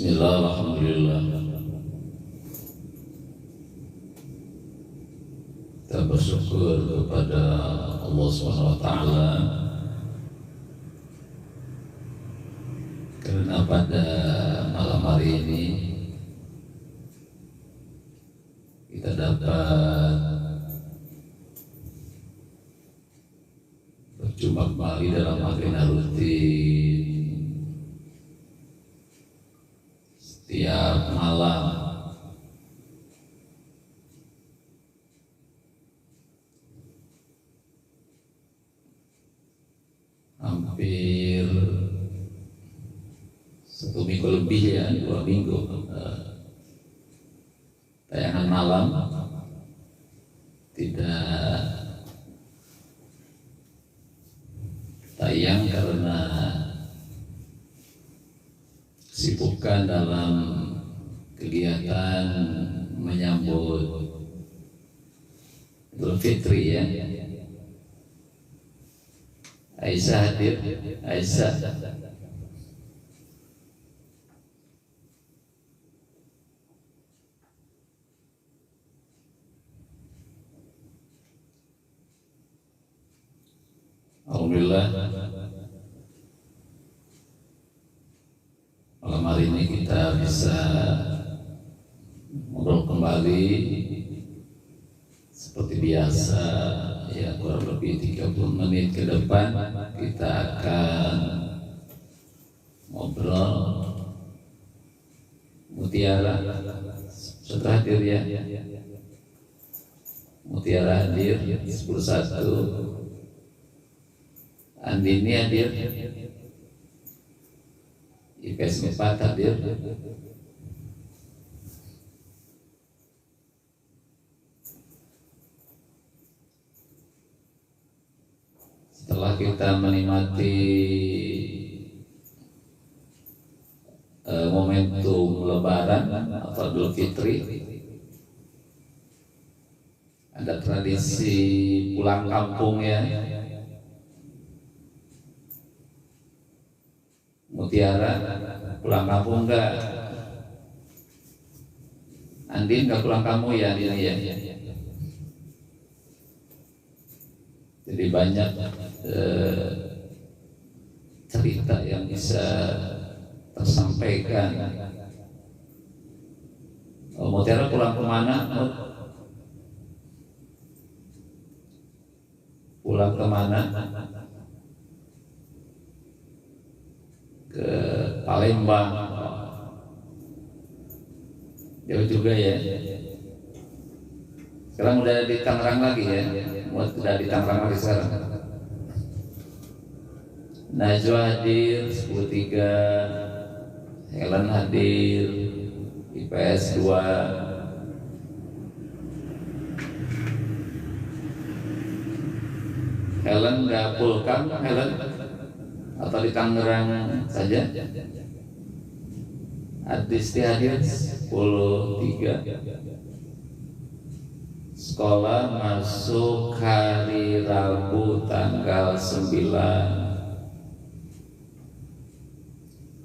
Bismillah, alhamdulillah. Kita bersyukur kepada Allah SWT karena pada malam hari ini kita dapat berjumpa kembali dalam agenda rutin setiap malam. Hampir 1 minggu lebih ya, 2 minggu tayangan malam tidak tayang karena kesibukan dalam kegiatan menyambut Idul Fitri ya. Aisyah hadir, Aisyah. Alhamdulillah, malam hari ini kita bisa ngobrol kembali seperti biasa ya, kurang lebih 30 menit ke depan kita akan ngobrol. Mutiara sudah hadir ya, Mutiara hadir 11. Andini hadir, IPS 4 hadir. Setelah kita menikmati momentum Lebaran atau Idul Fitri, ada tradisi pulang kampung ya. Mutiara pulang kampung enggak? Andin enggak pulang kampung ya, Andin ya. Jadi banyak cerita yang bisa tersampaikan. Mutiara pulang kemana? Pulang kemana? Ke Palembang. Jauh juga ya. Sekarang udah di Tangerang lagi ya. Udah di Tangerang lagi sekarang. Najwa hadir 13, Helen hadir IPS 2. Helen nggak pulkam, Helen atau di Tangerang saja? Adisti hadir 13. Sekolah masuk hari Rabu tanggal 9.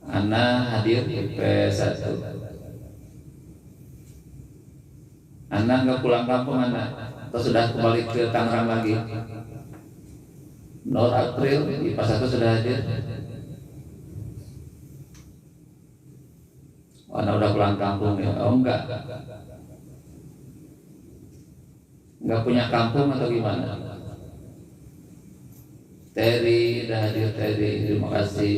Ana hadir IPS 1. Ana nggak pulang kampung Ana? Atau sudah kembali ke Tangerang lagi? Nur April IPA 1 sudah hadir. Ana udah pulang kampung ya? Oh enggak. Enggak punya kampung atau gimana? Terry udah hadir, Terry, terima kasih.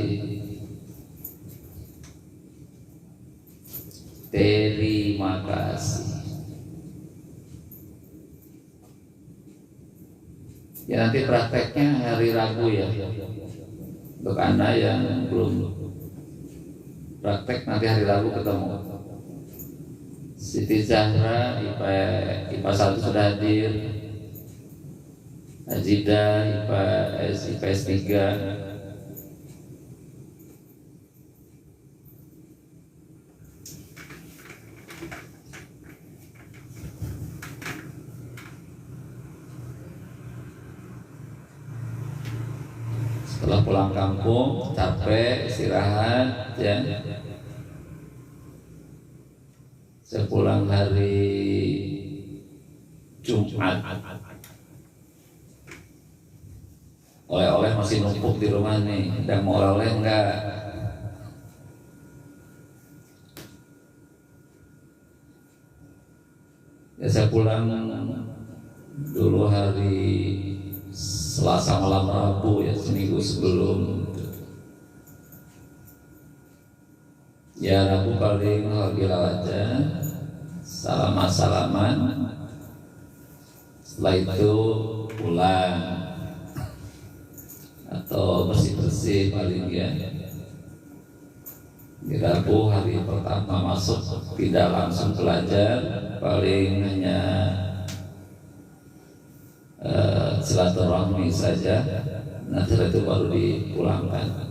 Terima kasih. Ya nanti prakteknya hari Rabu ya. Untuk Anda yang belum praktek nanti hari Rabu ketemu. Siti Zahra IPA 1 sudah hadir. Ajida IPS 3. Setelah pulang kampung capek istirahat ya, Saya pulang hari Jumat. Oleh-oleh masih numpuk di rumah nih. Dan mau oleh-oleh enggak? Ya saya pulang dulu hari Selasa malam Rabu ya, seminggu sebelum. Ya Rabu paling alhamdulillah aja, salaman, setelah itu pulang atau bersih-bersih paling ya. Di Rabu hari pertama masuk tidak langsung belajar, paling hanya silaturahmi saja. Nah setelah itu baru dipulangkan.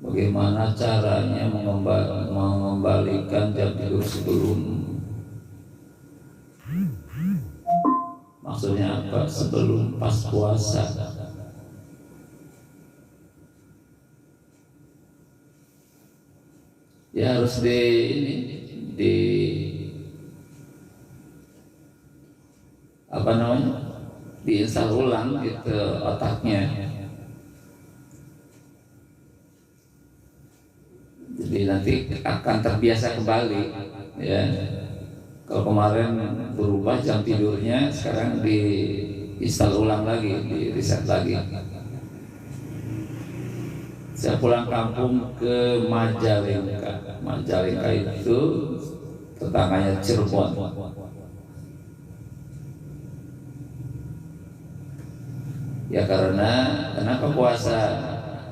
Bagaimana caranya mengembalikan jam tidur sebelum? Maksudnya apa? Sebelum pas puasa. Ya harus di apa namanya? Diinstal ulang gitu otaknya. Jadi nanti akan terbiasa kembali ya. Kalau kemarin berubah jam tidurnya, sekarang diinstal ulang lagi, di reset lagi. Saya pulang kampung ke Majalengka. Majalengka itu tetangganya Cirebon. Ya karena kenapa puasa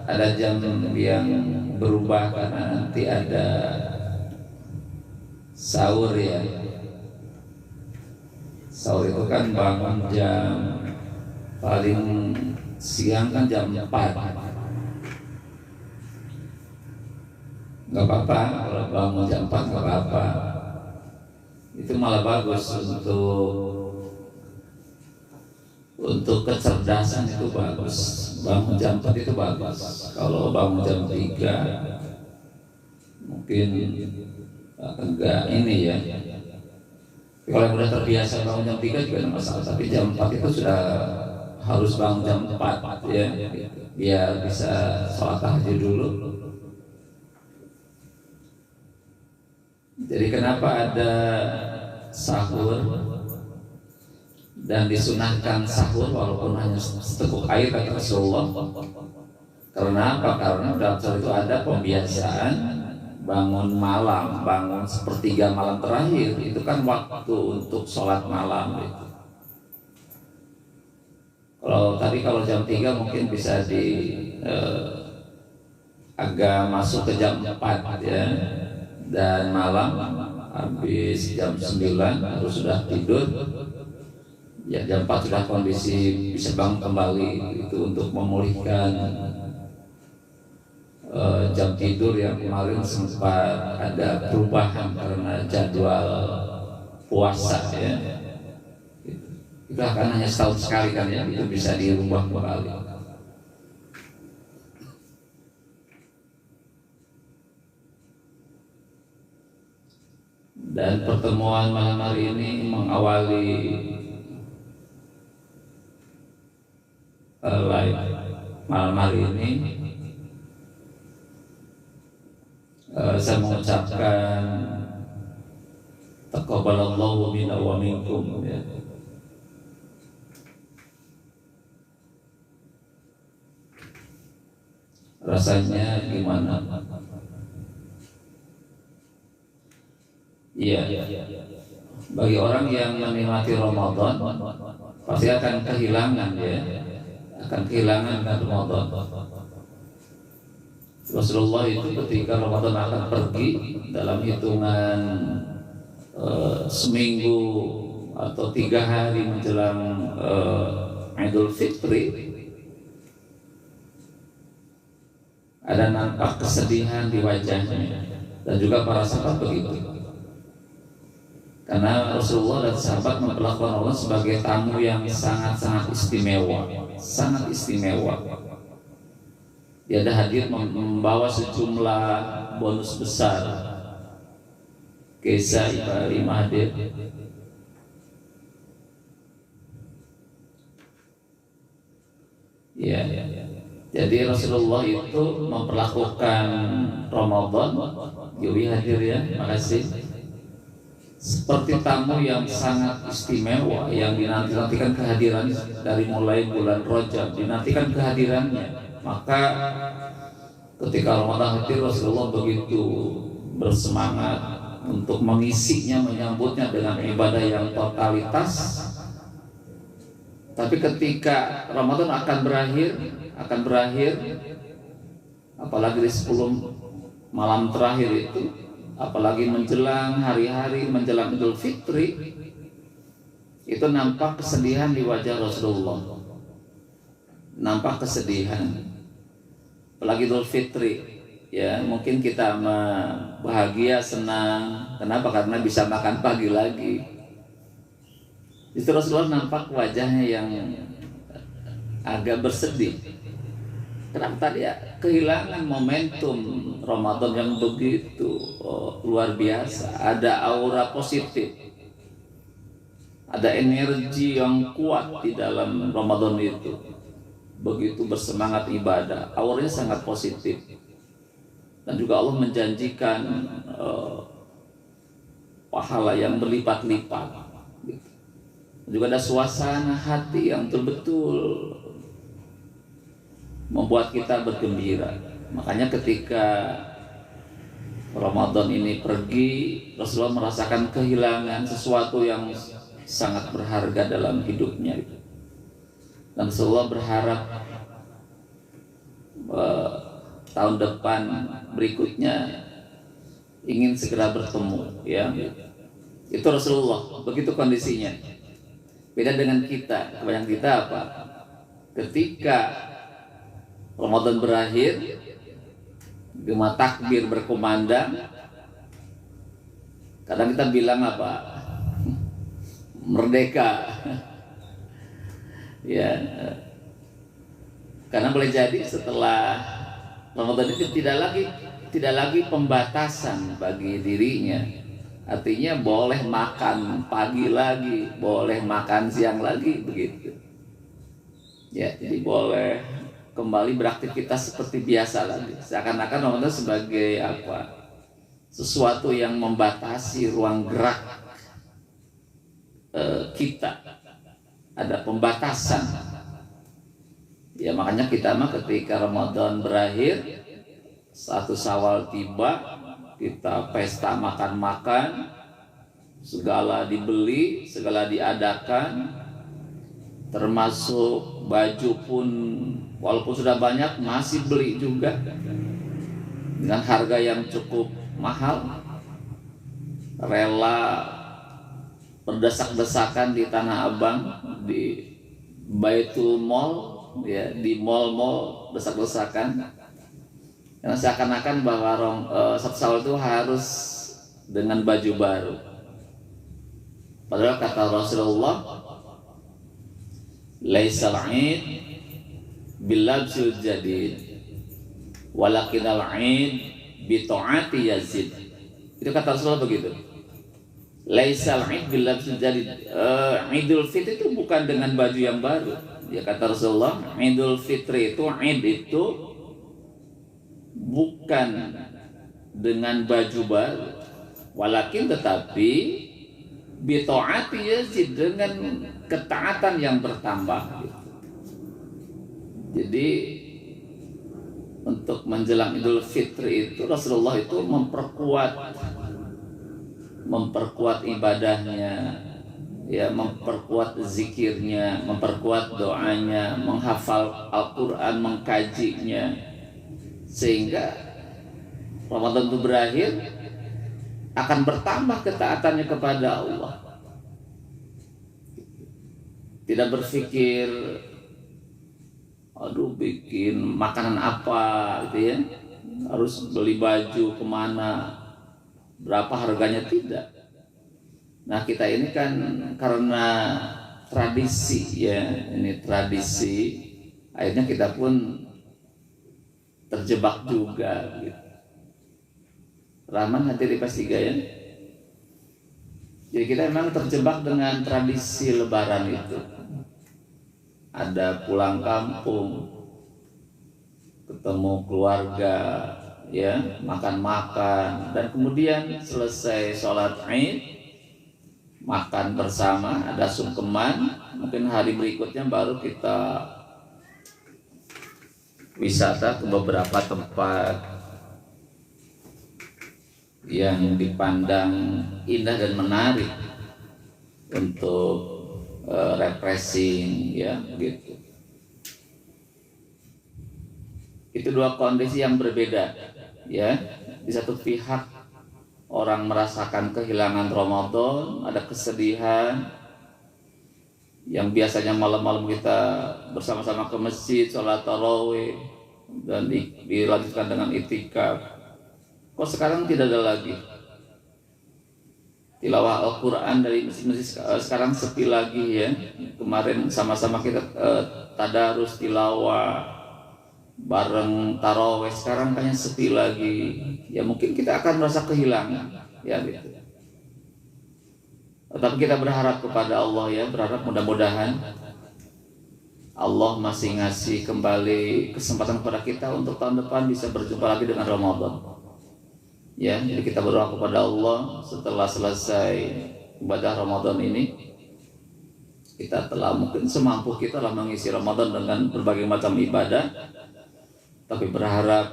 ada jam yang berubah, karena nanti ada sahur ya. Sahur itu kan bangun jam paling siang kan jam 4. Gak apa-apa kalau bangun jam 4, gak apa-apa. Itu malah bagus untuk kecerdasan, itu bagus. Bangun jam 4 itu bagus. Kalau bangun jam 3 mungkin enggak ini ya. Kalau udah terbiasa bangun jam 3 juga tidak masalah. Tapi jam 4 itu sudah harus bangun jam 4 ya, biar bisa sholat tahajud dulu. Jadi kenapa ada sahur dan disunahkan sahur walaupun hanya seteguk air kata Rasulullah? Karena apa? Karena dalam sahur itu ada pembiasaan bangun malam, bangun sepertiga malam terakhir, itu kan waktu untuk sholat malam gitu. Kalau jam 3 mungkin bisa agak masuk ke jam 4 ya. Dan malam habis jam 9 harus sudah tidur. Ya jam 4 sudah kondisi bisa bangun kembali, itu untuk memulihkan jam tidur yang kemarin sempat ada perubahan karena jadwal puasa ya. Itu akan hanya setahun sekali kan ya, itu bisa dirubah kembali. Dan pertemuan malam hari ini mengawali live malam hari ini, saya mengucapkan taqabbalallahu minna wa minkum ya. Rasanya gimana? Iya, bagi orang yang menikmati Ramadan pasti akan kehilangan ya, akan kehilangan Ramadan. Rasulullah itu ketika Ramadan akan pergi dalam hitungan seminggu atau 3 hari menjelang Idul Fitri, ada nampak kesedihan di wajahnya, dan juga para sahabat begitu. Karena Rasulullah dan sahabat memperlakukan Allah sebagai tamu yang sangat-sangat istimewa, sangat istimewa. Dia ada hadir membawa sejumlah bonus besar. Kisah Ibu Halimah hadir. Ya, jadi Rasulullah itu memperlakukan Ramadan, Yui hadir ya, makasih, seperti tamu yang sangat istimewa yang dinanti-nantikan kehadiran dari mulai bulan Rajab, dinantikan kehadirannya. Maka ketika Ramadan hadir, Rasulullah begitu bersemangat untuk mengisinya, menyambutnya dengan ibadah yang totalitas. Tapi ketika Ramadan akan berakhir, apalagi di 10 malam terakhir itu, apalagi menjelang hari-hari menjelang Idul Fitri, itu nampak kesedihan di wajah Rasulullah. Nampak kesedihan. Apalagi Idul Fitri, ya mungkin kita bahagia, senang. Kenapa? Karena bisa makan pagi lagi. Itu Rasulullah nampak wajahnya yang agak bersedih. Kenapa tadi ya? Kehilangan momentum Ramadan yang begitu luar biasa. Ada aura positif, ada energi yang kuat di dalam Ramadan itu. Begitu bersemangat ibadah, auranya sangat positif. Dan juga Allah menjanjikan pahala yang berlipat-lipat. Juga ada suasana hati yang betul-betul membuat kita bergembira. Makanya ketika Ramadan ini pergi, Rasulullah merasakan kehilangan sesuatu yang sangat berharga dalam hidupnya. Dan Rasulullah berharap tahun depan berikutnya ingin segera bertemu, ya. Itu Rasulullah, begitu kondisinya. Beda dengan kita, kebanyakan kita apa? Ketika Ramadan berakhir, gema takbir berkumandang, kadang kita bilang apa? Merdeka. Ya, karena boleh jadi setelah Ramadan itu tidak lagi pembatasan bagi dirinya. Artinya boleh makan pagi lagi, boleh makan siang lagi, begitu. Ya, jadi boleh kembali beraktivitas seperti biasa lagi. Seakan-akan Ramadan sebagai apa? Sesuatu yang membatasi ruang gerak kita. Ada pembatasan. Ya, makanya kita ketika Ramadan berakhir, 1 Syawal tiba, kita pesta makan-makan, segala dibeli, segala diadakan, termasuk baju pun walaupun sudah banyak masih beli juga dengan harga yang cukup mahal, rela berdesak-desakan di Tanah Abang, di Baitul Mall, ya, di mall-mall desak-desakan. Karena seakan-akan bahwa satu Syawal itu harus dengan baju baru. Padahal kata Rasulullah, laisal 'id bilabsil jadid, walakinal 'id bi ta'ati yazid. Itu kata Rasulullah begitu. Laisal 'id bilabsil jadid. Idul Fitri itu bukan dengan baju yang baru. Ya, kata Rasulullah, Idul Fitri itu, Id itu bukan dengan baju baru, walakin tetapi bitaati yazid, dengan ketaatan yang bertambah. Jadi untuk menjelang Idul Fitri itu Rasulullah itu memperkuat ibadahnya, ya, memperkuat zikirnya, memperkuat doanya, menghafal Al-Quran, mengkajinya, sehingga Ramadan itu berakhir akan bertambah ketaatannya kepada Allah. Tidak berpikir aduh bikin makanan apa gitu ya, harus beli baju kemana, berapa harganya, tidak. Nah, kita ini kan karena tradisi, ya, ini tradisi, akhirnya kita pun terjebak juga gitu. Rahman hadir di kelas 3 ya. Jadi kita memang terjebak dengan tradisi lebaran itu. Ada pulang kampung, ketemu keluarga, ya, makan-makan, dan kemudian selesai sholat Id, makan bersama, ada sungkeman. Mungkin hari berikutnya baru kita wisata ke beberapa tempat yang dipandang indah dan menarik untuk refreshing, ya, gitu. Itu dua kondisi yang berbeda, ya. Di satu pihak orang merasakan kehilangan Ramadan, ada kesedihan yang biasanya malam-malam kita bersama-sama ke masjid, sholat tarawih, dan dilanjutkan dengan itikaf. Kok sekarang tidak ada lagi? Tilawah Al-Quran dari masjid sekarang sepi lagi, ya. Kemarin sama-sama kita tadarus tilawah bareng tarawih, sekarang kayaknya sepi lagi. Ya mungkin kita akan merasa kehilangan, ya gitu. Tapi kita berharap kepada Allah, ya, berharap mudah-mudahan Allah masih ngasih kembali kesempatan kepada kita untuk tahun depan bisa berjumpa lagi dengan Ramadan. Ya, jadi kita berdoa kepada Allah setelah selesai ibadah Ramadan ini, kita telah mungkin semampu kita telah mengisi Ramadan dengan berbagai macam ibadah, tapi berharap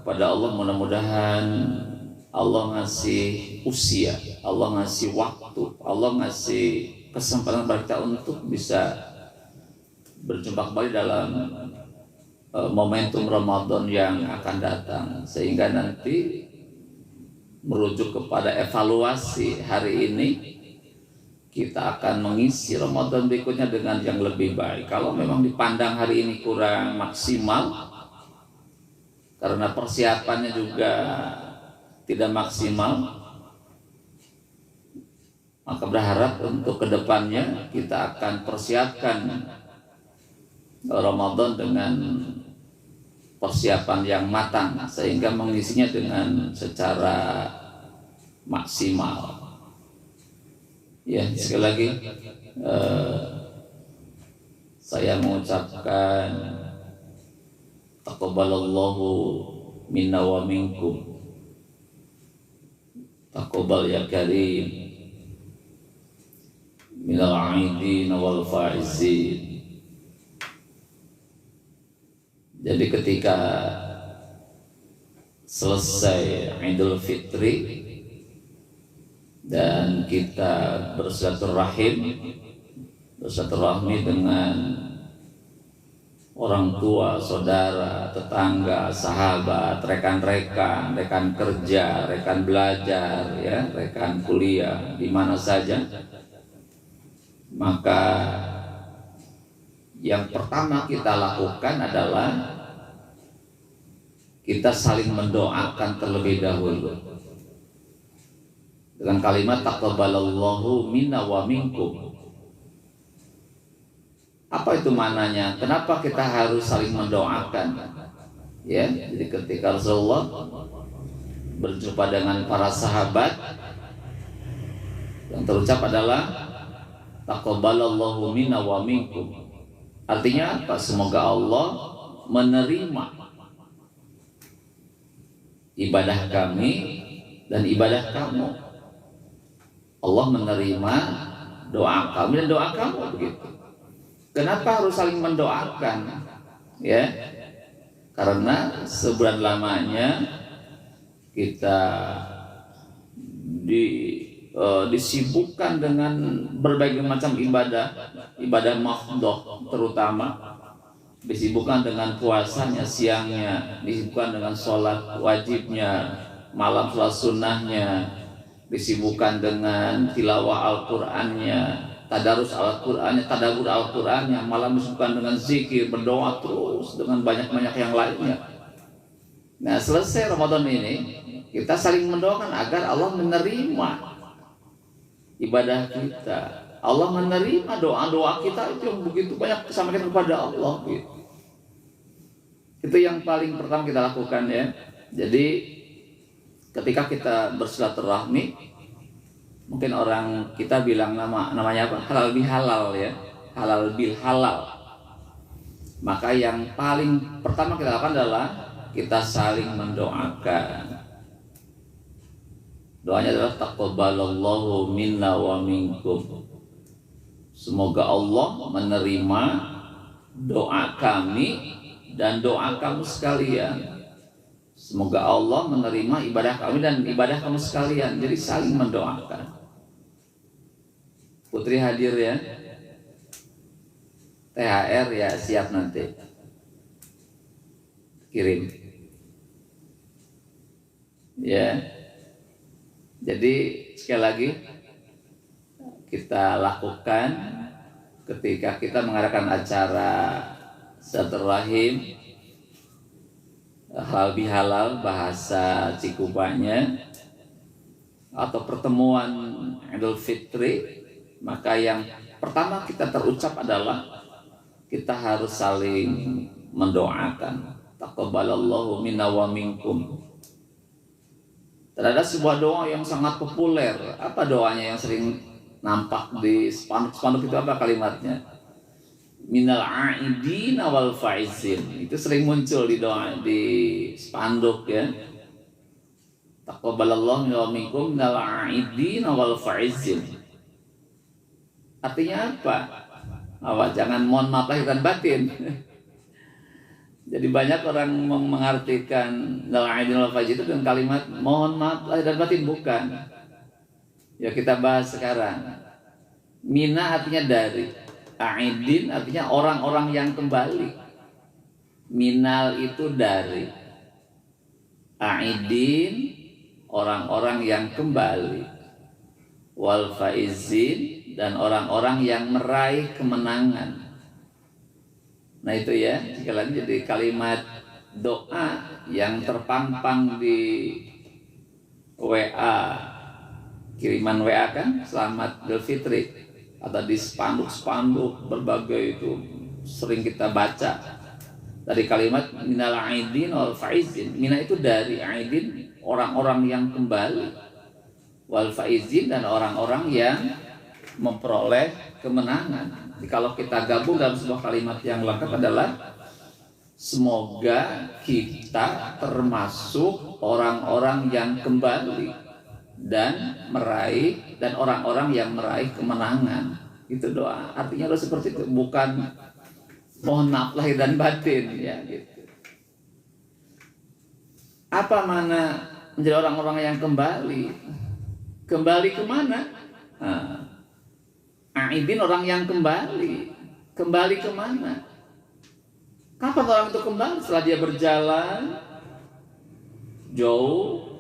kepada Allah mudah-mudahan Allah ngasih usia, Allah ngasih waktu, Allah ngasih kesempatan kepada kita untuk bisa berjumpa kembali dalam momentum Ramadan yang akan datang, sehingga nanti merujuk kepada evaluasi hari ini, kita akan mengisi Ramadan berikutnya dengan yang lebih baik. Kalau memang dipandang hari ini kurang maksimal karena persiapannya juga tidak maksimal, maka berharap untuk kedepannya kita akan persiapkan Ramadan dengan persiapan yang matang sehingga mengisinya dengan secara maksimal. Ya, sekali lagi saya mengucapkan taqabbalallahu minna wa minkum. Taqabbal ya karim minal aidin wal faizin. Jadi ketika selesai Idul Fitri dan kita bersilaturahmi dengan orang tua, saudara, tetangga, sahabat, rekan-rekan, rekan kerja, rekan belajar, ya, rekan kuliah, di mana saja, maka yang pertama kita lakukan adalah kita saling mendoakan terlebih dahulu dengan kalimat taqabbalallahu minna wa minkum. Apa itu maknanya? Kenapa kita harus saling mendoakan? Ya, jadi ketika Rasulullah berjumpa dengan para sahabat, yang terucap adalah taqabbalallahu minna wa minkum. Artinya apa? Semoga Allah menerima ibadah kami dan ibadah kamu. Allah menerima doa kami dan doa kamu, begitu. Kenapa harus saling mendoakan? Ya, karena sebulan lamanya kita disibukkan dengan berbagai macam ibadah mahdhah, terutama disibukkan dengan puasanya siangnya, disibukkan dengan sholat wajibnya, malam sholat sunnahnya, disibukkan dengan tilawah Al-Qur'annya, tadarus Al-Qur'annya, tadabbur Al-Qur'annya, malam disibukkan dengan zikir, berdoa terus dengan banyak-banyak yang lainnya. Nah, selesai Ramadan ini kita saling mendoakan agar Allah menerima ibadah kita, Allah menerima doa-doa kita itu yang begitu banyak disampaikan kepada Allah gitu. Itu yang paling pertama kita lakukan ya. Jadi ketika kita bersilaturahmi, mungkin orang kita bilang namanya apa? Halal bihalal ya. Halal bil halal. Maka yang paling pertama kita lakukan adalah kita saling mendoakan. Doanya adalah taqabbalallahu minna wa minkum. Semoga Allah menerima doa kami dan doa kamu sekalian. Semoga Allah menerima ibadah kami dan ibadah kamu sekalian. Jadi saling mendoakan. Putri hadir ya. THR ya siap nanti. Kirim. Ya. Jadi sekali lagi kita lakukan ketika kita mengadakan acara silaturahim halal bihalal bahasa Cikubanya atau pertemuan Idul Fitri, maka yang pertama kita terucap adalah kita harus saling mendoakan. Taqabbalallahu minna wa minkum. Ada sebuah doa yang sangat populer. Apa doanya yang sering nampak di spanduk-spanduk itu, apa kalimatnya? Minal a'idina wal faizin. Itu sering muncul di doa di spanduk ya. Taqabbalallahu minna wa minkum minal a'idina wal faizin. Artinya apa? Jangan mohon maaf lahir dan batin. Jadi banyak orang mengartikan minal a'idina wal faizin itu dengan kalimat mohon maaf lahir dan batin, bukan. Ya kita bahas sekarang. Mina artinya dari, a'idin artinya orang-orang yang kembali. Minal itu dari, a'idin orang-orang yang kembali, wal faizin dan orang-orang yang meraih kemenangan. Nah itu ya, sekali lagi jadi kalimat doa yang terpampang di WA, kiriman WA kan, selamat Idul Fitri, atau di spanduk-spanduk berbagai itu sering kita baca. Dari kalimat minal aidin wal faizin, mina itu dari, aidin orang-orang yang kembali, wal faizin dan orang-orang yang memperoleh kemenangan. Jadi kalau kita gabung dalam sebuah kalimat yang lengkap adalah semoga kita termasuk orang-orang yang kembali dan meraih, dan orang-orang yang meraih kemenangan. Itu doa. Artinya lo seperti itu, bukan mohon maaf lahir dan batin ya gitu. Apa mana menjadi orang-orang yang kembali? Kembali kemana? Aidin orang yang kembali. Kembali kemana? Kapan orang itu kembali? Setelah dia berjalan jauh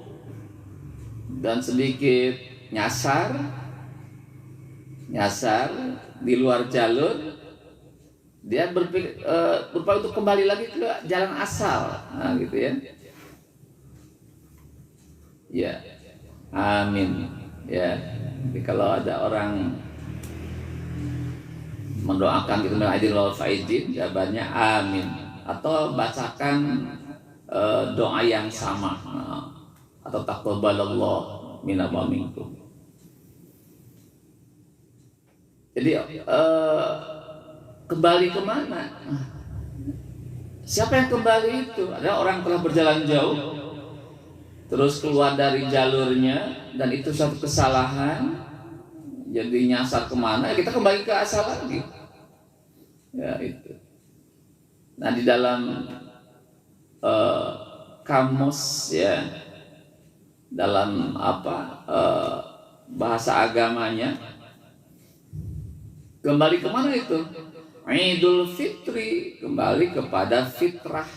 dan sedikit nyasar di luar jalur, dia berupaya untuk kembali lagi ke jalan asal. Nah, gitu ya. Ya, amin. Ya, jadi kalau ada orang mendoakan gitu aidin wal faizin, jawabannya amin, atau bacakan doa yang sama, atau taqabbalallahu minna wa minkum. Jadi kembali kemana? Siapa yang kembali itu? Ada orang telah berjalan jauh, terus keluar dari jalurnya, dan itu suatu kesalahan, jadi nyasar kemana? Kita kembali ke asal lagi. Ya itu. Nah di dalam kamus ya, dalam bahasa agamanya, kembali kemana itu? Idul Fitri, kembali kepada fitrah.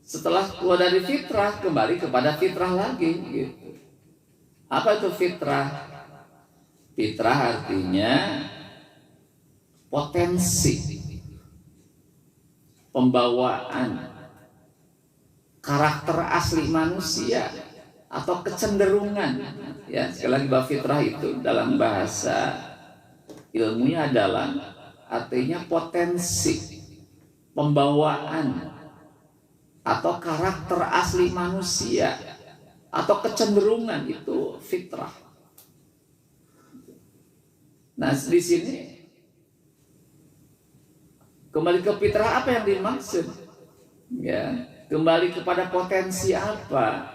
Setelah keluar dari fitrah, kembali kepada fitrah lagi gitu. Apa itu fitrah? Fitrah artinya potensi, pembawaan, karakter asli manusia atau kecenderungan. Ya, sekali lagi bahwa fitrah itu dalam bahasa ilmunya adalah artinya potensi, pembawaan atau karakter asli manusia atau kecenderungan itu fitrah. Nah, di sini kembali ke fitrah apa yang dimaksud? Ya, kembali kepada potensi apa?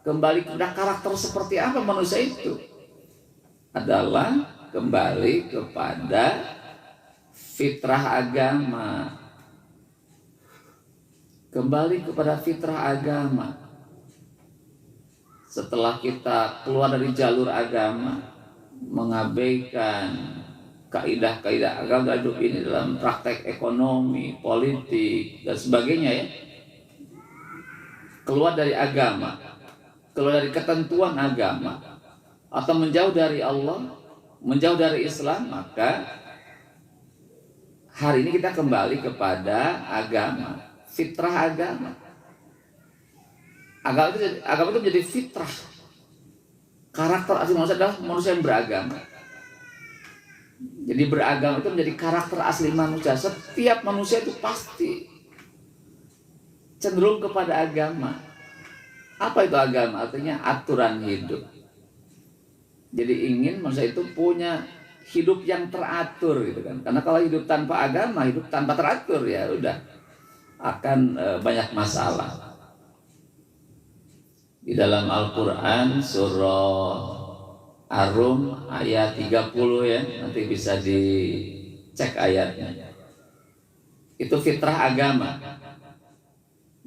Kembali kepada karakter seperti apa manusia itu? Adalah kembali kepada fitrah agama. Kembali kepada fitrah agama. Setelah kita keluar dari jalur agama, mengabaikan kaidah-kaidah agama hidup ini dalam praktek ekonomi, politik, dan sebagainya ya. Keluar dari agama, keluar dari ketentuan agama, atau menjauh dari Allah, menjauh dari Islam, maka hari ini kita kembali kepada agama, fitrah agama. Agama itu menjadi fitrah. Karakter asli manusia adalah manusia yang beragama. Jadi beragama itu menjadi karakter asli manusia. Setiap manusia itu pasti cenderung kepada agama. Apa itu agama? Artinya aturan hidup. Jadi ingin manusia itu punya hidup yang teratur gitu kan. Karena kalau hidup tanpa agama, hidup tanpa teratur ya udah akan banyak masalah. Di dalam Al-Quran surah Ar-Rum ayat 30 ya, nanti bisa dicek ayatnya. Itu fitrah agama.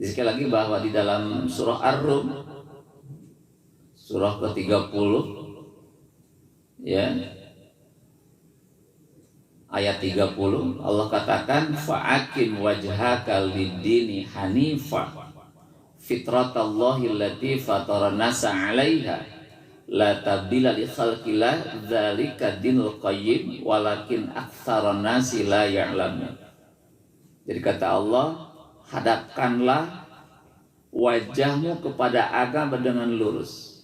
Jadi sekali lagi bahwa di dalam surah Ar-Rum surah ke-30 ya, ayat 30 Allah katakan fa'akim wajhaka lid-dini hanifa fitratallahi allati fatara nasa 'alaiha la tabdila li khalqillah dzalika dinul qayyim walakin aktsaran nasi la ya'lamun. Jadi kata Allah, hadapkanlah wajahmu kepada agama dengan lurus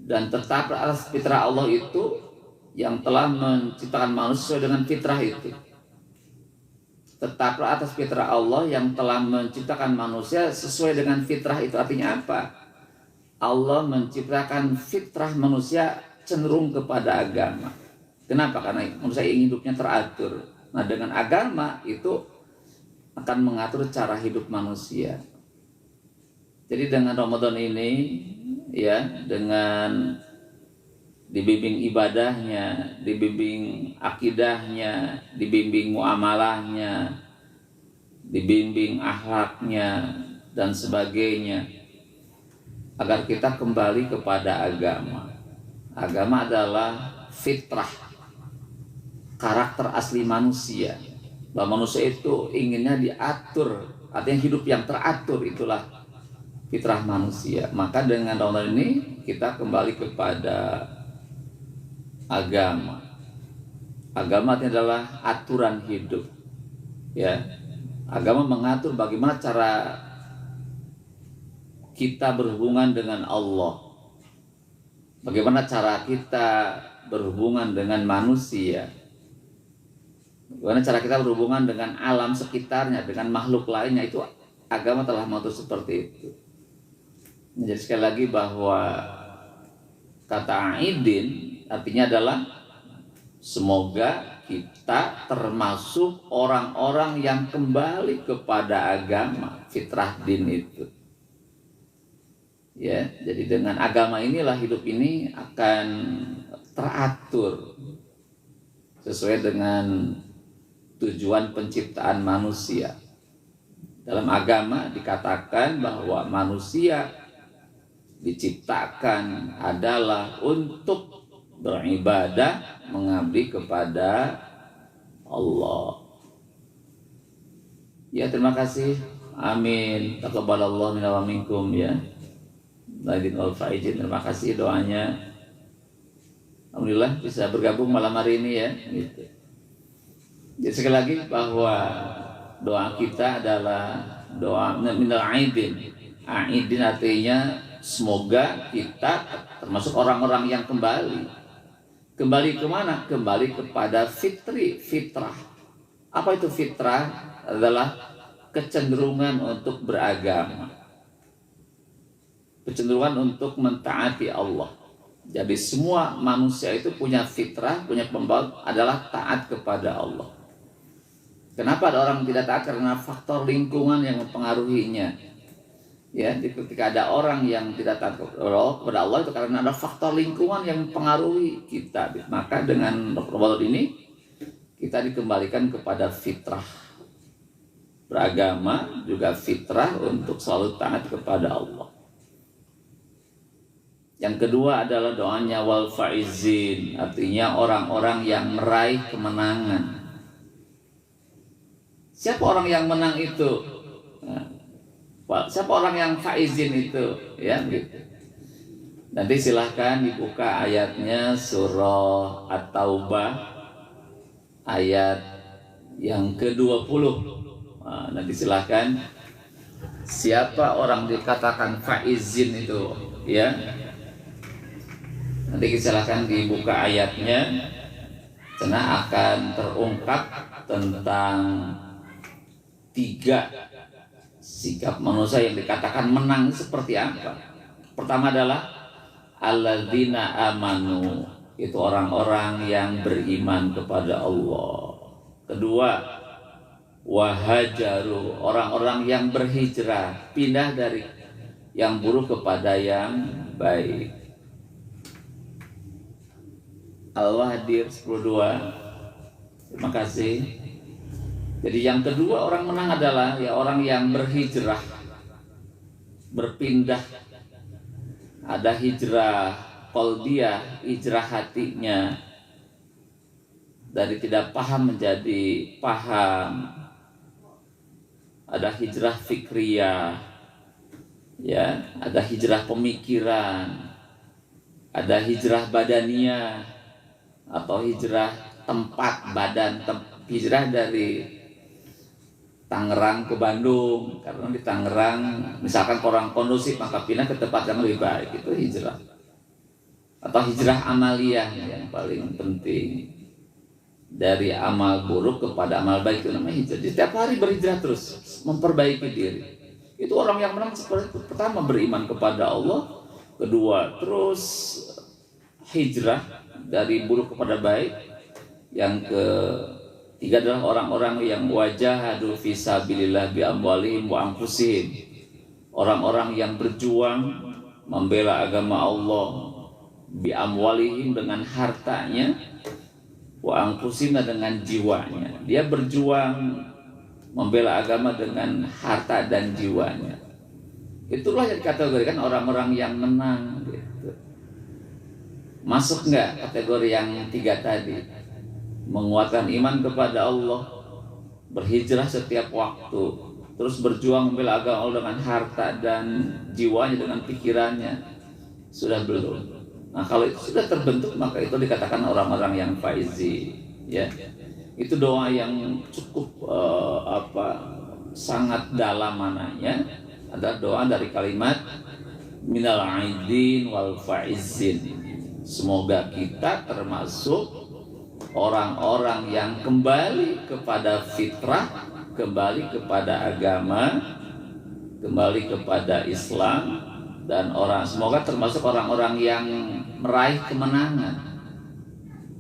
dan tetap atas fitrah Allah itu yang telah menciptakan manusia dengan fitrah itu. Tetaplah atas fitrah Allah yang telah menciptakan manusia sesuai dengan fitrah itu. Artinya apa? Allah menciptakan fitrah manusia cenderung kepada agama. Kenapa? Karena manusia ingin hidupnya teratur. Nah, dengan agama itu akan mengatur cara hidup manusia. Jadi dengan Ramadan ini ya, dengan dibimbing ibadahnya, dibimbing akidahnya, dibimbing muamalahnya, dibimbing akhlaknya dan sebagainya, agar kita kembali kepada agama. Agama adalah fitrah, karakter asli manusia. Bahwa manusia itu inginnya diatur, artinya hidup yang teratur, itulah fitrah manusia. Maka dengan Ramadan ini kita kembali kepada agama. Agama itu adalah aturan hidup. Ya. Agama mengatur bagaimana cara kita berhubungan dengan Allah. Bagaimana cara kita berhubungan dengan manusia. Bagaimana cara kita berhubungan dengan alam sekitarnya, dengan makhluk lainnya, itu agama telah mengatur seperti itu. Jadi sekali lagi bahwa kata Aidin artinya adalah semoga kita termasuk orang-orang yang kembali kepada agama, fitrah din itu. Ya, jadi dengan agama inilah hidup ini akan teratur sesuai dengan tujuan penciptaan manusia. Dalam agama dikatakan bahwa manusia diciptakan adalah untuk beribadah, mengabdi kepada Allah. Ya, terima kasih. Amin. Taqabbalallahu minna wa minkum ya. Laidin wal faizin. Terima kasih doanya. Alhamdulillah bisa bergabung malam hari ini ya. Gitu. Jadi sekali lagi bahwa doa kita adalah doa minal aidin. Aidin artinya semoga kita termasuk orang-orang yang kembali. Kembali kemana? Kembali kepada fitrah. Apa itu fitrah? Adalah kecenderungan untuk beragama, kecenderungan untuk mentaati Allah. Jadi semua manusia itu punya fitrah, punya pembawa adalah taat kepada Allah. Kenapa ada orang tidak taat? Karena faktor lingkungan yang mempengaruhinya. Ya, ketika ada orang yang tidak taat kepada Allah itu karena ada faktor lingkungan yang mempengaruhi kita. Maka dengan Ramadan ini kita dikembalikan kepada fitrah beragama, juga fitrah untuk selalu taat kepada Allah. Yang kedua adalah doanya wal faizin, artinya orang-orang yang meraih kemenangan. Siapa orang yang menang itu? Siapa orang yang faizin itu? Ya, gitu. Nanti silahkan dibuka ayatnya surah At-Taubah ayat yang ke-20. Nanti silahkan, siapa orang dikatakan faizin itu, ya. Nanti silahkan dibuka ayatnya, karena akan terungkap tentang 3 sikap manusia yang dikatakan menang seperti apa. Pertama adalah alladzina amanu, itu orang-orang yang beriman kepada Allah. Kedua, wahajaru, orang-orang yang berhijrah, pindah dari yang buruk kepada yang baik. Al-Wahadir 10:2. Terima kasih. Jadi yang kedua orang menang adalah ya orang yang berhijrah, berpindah. Ada hijrah qalbiyah, hijrah hatinya, dari tidak paham menjadi paham. Ada hijrah fikriyah, ya, ada hijrah pemikiran, ada hijrah badaniyah atau hijrah tempat badan, hijrah dari Tangerang ke Bandung, karena di Tangerang misalkan kurang kondusif maka pindah ke tempat yang lebih baik, itu hijrah. Atau hijrah amaliyah yang paling penting, dari amal buruk kepada amal baik, itu namanya hijrah. Jadi setiap hari berhijrah terus, memperbaiki diri. Itu orang yang menang seperti pertama beriman kepada Allah, kedua terus hijrah dari buruk kepada baik, yang ketiga adalah orang-orang yang wajahadu fisabilillah bi amwalihim wa anfusihim, orang-orang yang berjuang membela agama Allah bi amwalihim dengan hartanya, wa anfusihim dengan jiwanya. Dia berjuang membela agama dengan harta dan jiwanya. Itulah yang dikategorikan orang-orang yang menang gitu. Masuk nggak kategori yang 3 tadi? Menguatkan iman kepada Allah, berhijrah setiap waktu, terus berjuang membela agama Allah dengan harta dan jiwanya, dengan pikirannya. Sudah belum? Nah, kalau itu sudah terbentuk, maka itu dikatakan orang-orang yang faizi, ya. Itu doa yang cukup sangat dalam mananya. Ada doa dari kalimat minal aidin wal faizin. Semoga kita termasuk orang-orang yang kembali kepada fitrah, kembali kepada agama, kembali kepada Islam, dan semoga termasuk orang-orang yang meraih kemenangan.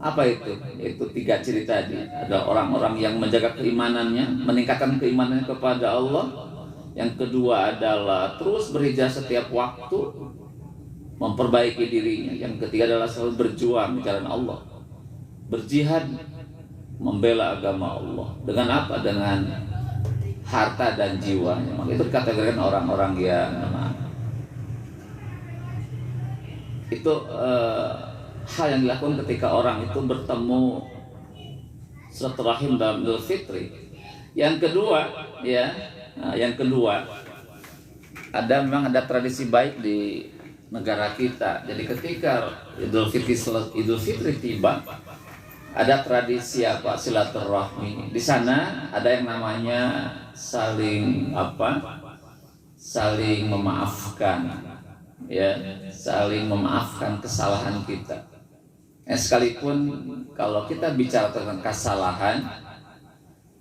Apa itu? Itu 3 ciri tadi. Ada orang-orang yang menjaga keimanannya, meningkatkan keimanannya kepada Allah. Yang kedua adalah terus berhijrah setiap waktu, memperbaiki dirinya. Yang ketiga adalah selalu berjuang di jalan Allah, berjihad membela agama Allah. Dengan apa? Dengan harta dan jiwanya. Maka itu dikategorikan orang-orang yang menang. Itu hal yang dilakukan ketika orang itu bertemu silaturahim dalam Idul Fitri. Yang kedua, ya, yang kedua, memang ada tradisi baik di negara kita. Jadi ketika Idul Fitri tiba, ada tradisi apa? Silaturahmi. Di sana ada yang namanya saling memaafkan, ya, saling memaafkan kesalahan kita. Sekalipun kalau kita bicara tentang kesalahan,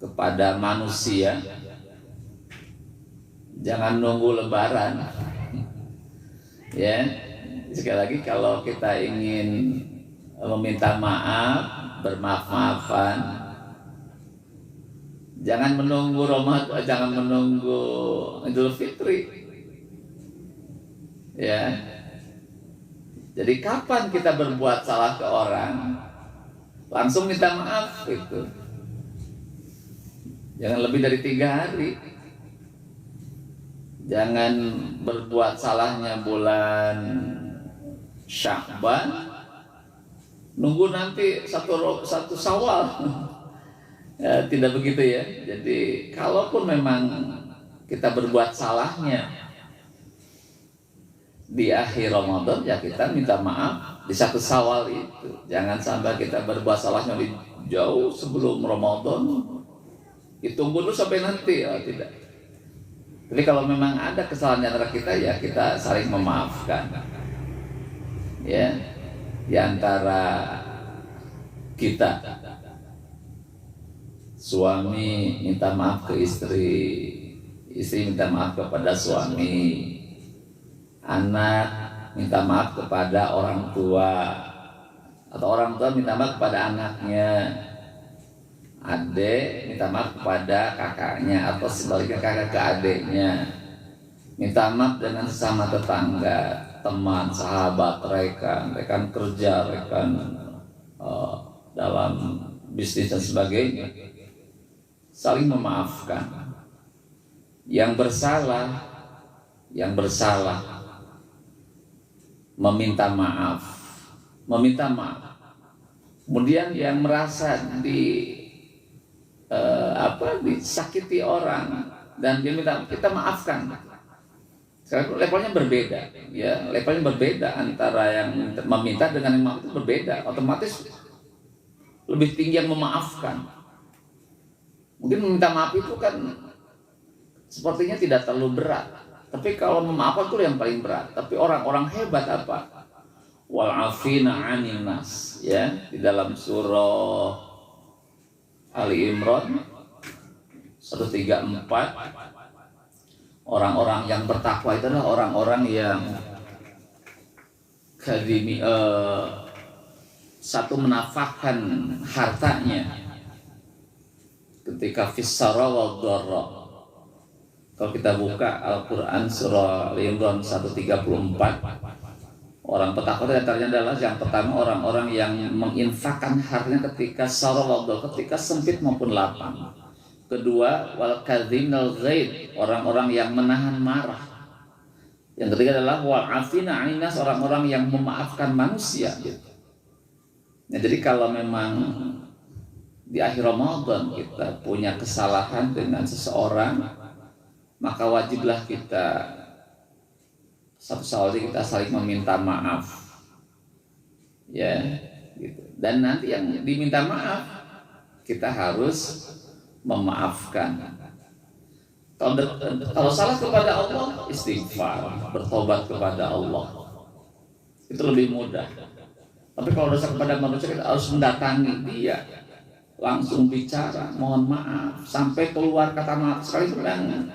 kepada manusia, jangan nunggu lebaran. Ya, sekali lagi kalau kita ingin meminta maaf, bermaaf-maafan, jangan menunggu Ramadan, jangan menunggu Idul Fitri. Ya. Jadi kapan kita berbuat salah ke orang, langsung minta maaf itu. Jangan lebih dari 3 hari. Jangan berbuat salahnya bulan Sya'ban, nunggu nanti satu Syawal. Ya, tidak begitu ya. Jadi kalaupun memang kita berbuat salahnya di akhir Ramadan, ya kita minta maaf di 1 Syawal itu. Jangan sampai kita berbuat salahnya di jauh sebelum Ramadan, ditunggu dulu sampai nanti. Oh, tidak. Jadi kalau memang ada kesalahan di antara kita, ya kita saling memaafkan. Ya, di antara kita, suami minta maaf ke istri, istri minta maaf kepada suami, anak minta maaf kepada orang tua, atau orang tua minta maaf kepada anaknya, adik minta maaf kepada kakaknya, atau sebaliknya kakak ke adiknya, minta maaf dengan sesama tetangga, teman, sahabat, rekan kerja, rekan dalam bisnis dan sebagainya. Saling memaafkan. Yang bersalah meminta maaf. Kemudian yang merasa disakiti orang dan dia minta kita maafkan. Sekarang levelnya berbeda, ya, levelnya berbeda antara yang meminta dengan yang maaf itu berbeda. Otomatis lebih tinggi yang memaafkan. Mungkin meminta maaf itu kan sepertinya tidak terlalu berat, tapi kalau memaafkan itu yang paling berat. Tapi orang-orang hebat apa? Wal afina 'anil nas, ya, di dalam surah Ali Imran 134, orang-orang yang bertakwa itu adalah orang-orang yang satu menafkahkan hartanya ketika fis-sarra wad dharra. Kalau kita buka Al-Quran surah Ali Imran 134, orang bertakwa itu antaranya adalah yang pertama orang-orang yang menginfakkan hartanya ketika sarra wad dharra, ketika sempit maupun lapang. Kedua, wal kadhiminal ghaid, orang-orang yang menahan marah. Yang ketiga adalah wal afina 'anil nas, orang-orang yang memaafkan manusia gitu. Nah, jadi kalau memang di akhir Ramadan kita punya kesalahan dengan seseorang, maka wajiblah kita satu kali kita saling meminta maaf, ya, gitu. Dan nanti yang diminta maaf kita harus memaafkan. Kalau salah kepada Allah, istighfar, bertobat kepada Allah, itu lebih mudah. Tapi kalau dosa kepada manusia, kita harus mendatangi dia, langsung bicara, mohon maaf, sampai keluar kata maaf sekali bilang.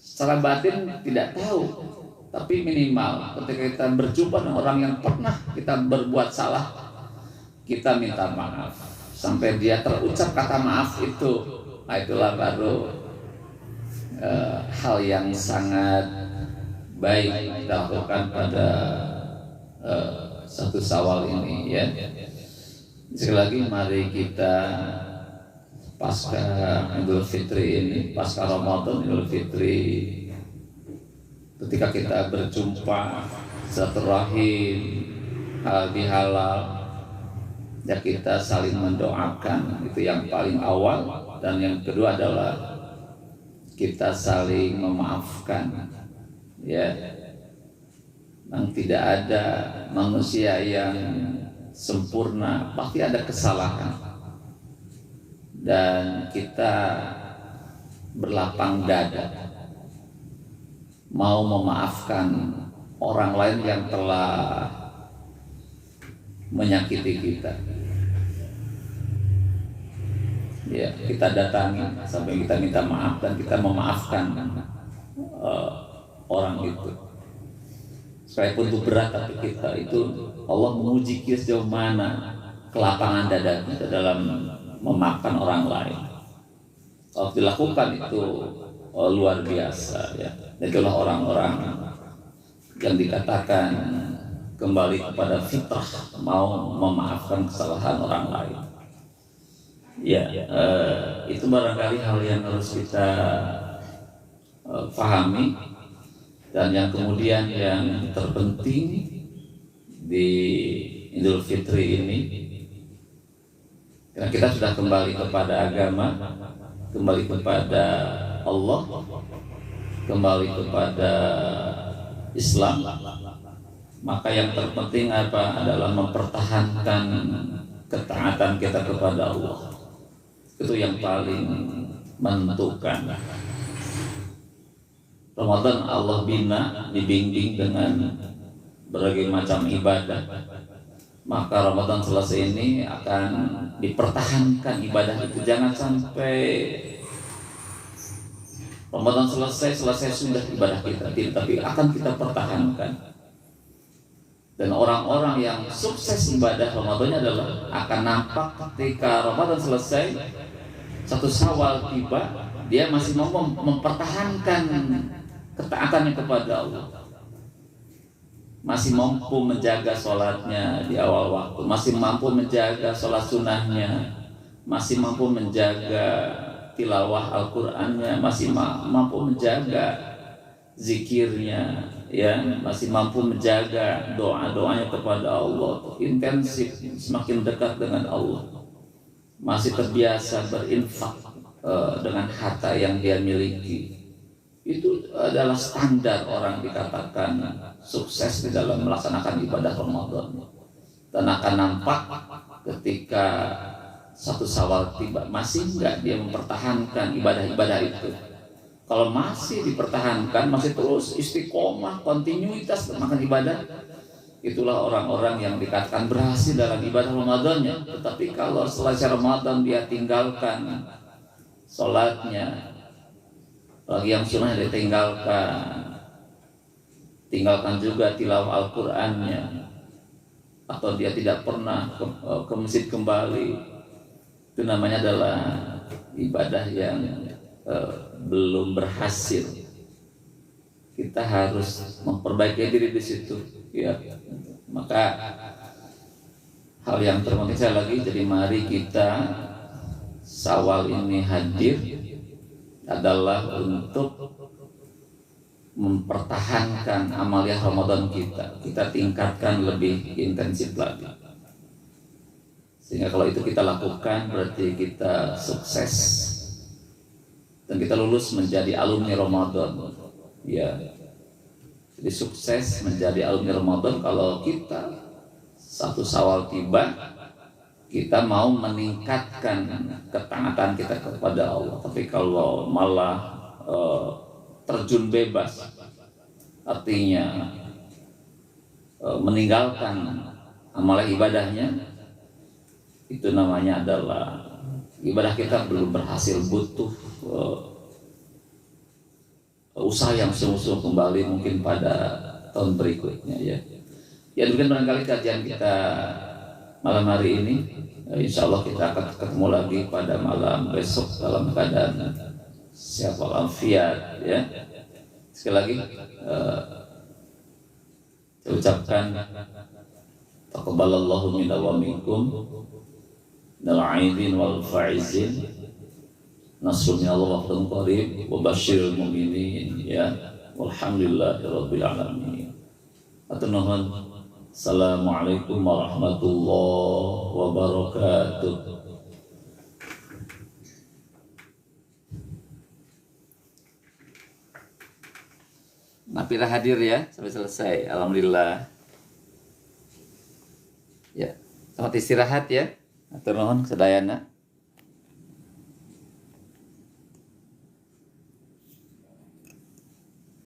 Secara batin tidak tahu, tapi minimal ketika kita berjumpa dengan orang yang pernah kita berbuat salah, kita minta maaf sampai dia terucap kata maaf itu. Nah, itulah baru hal yang sangat baik kita lakukan pada 1 Syawal ini, ya. Sekali lagi mari kita pasca Idul Fitri ini, pasca Ramadan Idul Fitri, ketika kita berjumpa silaturahim halal bihalal, ya kita saling mendoakan, itu yang paling awal. Dan yang kedua adalah kita saling memaafkan, ya. Yang tidak ada manusia yang sempurna, pasti ada kesalahan. Dan kita berlapang dada mau memaafkan orang lain yang telah menyakiti kita. ya kita datangi sampai kita minta maaf dan kita memaafkan orang itu. Sekalipun itu berat, tapi kita itu Allah menguji kita sejauh mana kelapangan dada kita dalam memaafkan orang lain. Kalau dilakukan itu luar biasa ya. Itulah orang-orang yang dikatakan kembali kepada fitrah, mau memaafkan kesalahan orang lain. Ya, itu barangkali hal yang harus kita pahami. Dan yang kemudian yang terpenting di Idul Fitri ini, karena kita sudah kembali kepada agama, kembali kepada Allah, kembali kepada Islam, maka yang terpenting apa adalah mempertahankan ketaatan kita kepada Allah. Itu yang paling menentukan. Ramadan Allah bina, dibimbing dengan berbagai macam ibadah. Maka Ramadan selesai ini akan dipertahankan ibadah itu. Jangan sampai Ramadan selesai sudah ibadah kita, tapi akan kita pertahankan. Dan orang-orang yang sukses ibadah Ramadannya adalah akan nampak ketika Ramadan selesai, satu Syawal tiba, dia masih mau mempertahankan ketaatannya kepada Allah, masih mampu menjaga sholatnya di awal waktu, masih mampu menjaga sholat sunnahnya, masih mampu menjaga tilawah Al-Qurannya, masih mampu menjaga zikirnya, ya, masih mampu menjaga doa-doanya kepada Allah, intensif, semakin dekat dengan Allah, masih terbiasa berinfak dengan harta yang dia miliki. Itu adalah standar orang dikatakan sukses di dalam melaksanakan ibadah Ramadan. Dan akan nampak ketika satu Syawal tiba, masih enggak dia mempertahankan ibadah-ibadah itu. Kalau masih dipertahankan, masih terus istiqomah, kontinuitas makan ibadah, itulah orang-orang yang dikatakan berhasil dalam ibadah Ramadannya. Tetapi kalau selesai Ramadan dia tinggalkan sholatnya, lagi yang sunnah tinggalkan juga tilawah Al-Qurannya, atau dia tidak pernah ke masjid kembali, itu namanya adalah ibadah yang belum berhasil. Kita harus memperbaiki diri di situ, ya. Maka hal yang terpenting saya lagi, jadi mari kita Syawal ini hadir adalah untuk mempertahankan amaliyah Ramadan kita tingkatkan lebih intensif lagi. Sehingga kalau itu kita lakukan, berarti kita sukses dan kita lulus menjadi alumni Ramadan. Ya, jadi sukses menjadi alumni Ramadan kalau kita satu Syawal tiba, kita mau meningkatkan ketaatan kita kepada Allah. Tapi kalau malah terjun bebas, artinya meninggalkan amal ibadahnya, itu namanya adalah ibadah kita belum berhasil, butuh usaha yang sungguh-sungguh kembali mungkin pada tahun berikutnya, ya. Ya, mungkin barangkali kajian kita malam hari ini. Insya Allah kita akan ketemu lagi pada malam besok dalam keadaan sehat walafiat, ya. Sekali lagi saya ucapkan taqabbalallahu minna wa minkum minal aidin wal faizin, nasrun minallah wa fatun qarib, wa basyiril mu'minin, ya. Walhamdulillahirabbil alamin. Atur nuhun. Assalamualaikum warahmatullahi wabarakatuh. Nafilah hadir ya sampai selesai. Alhamdulillah. Ya, selamat istirahat ya. Atur nuhun sedayana.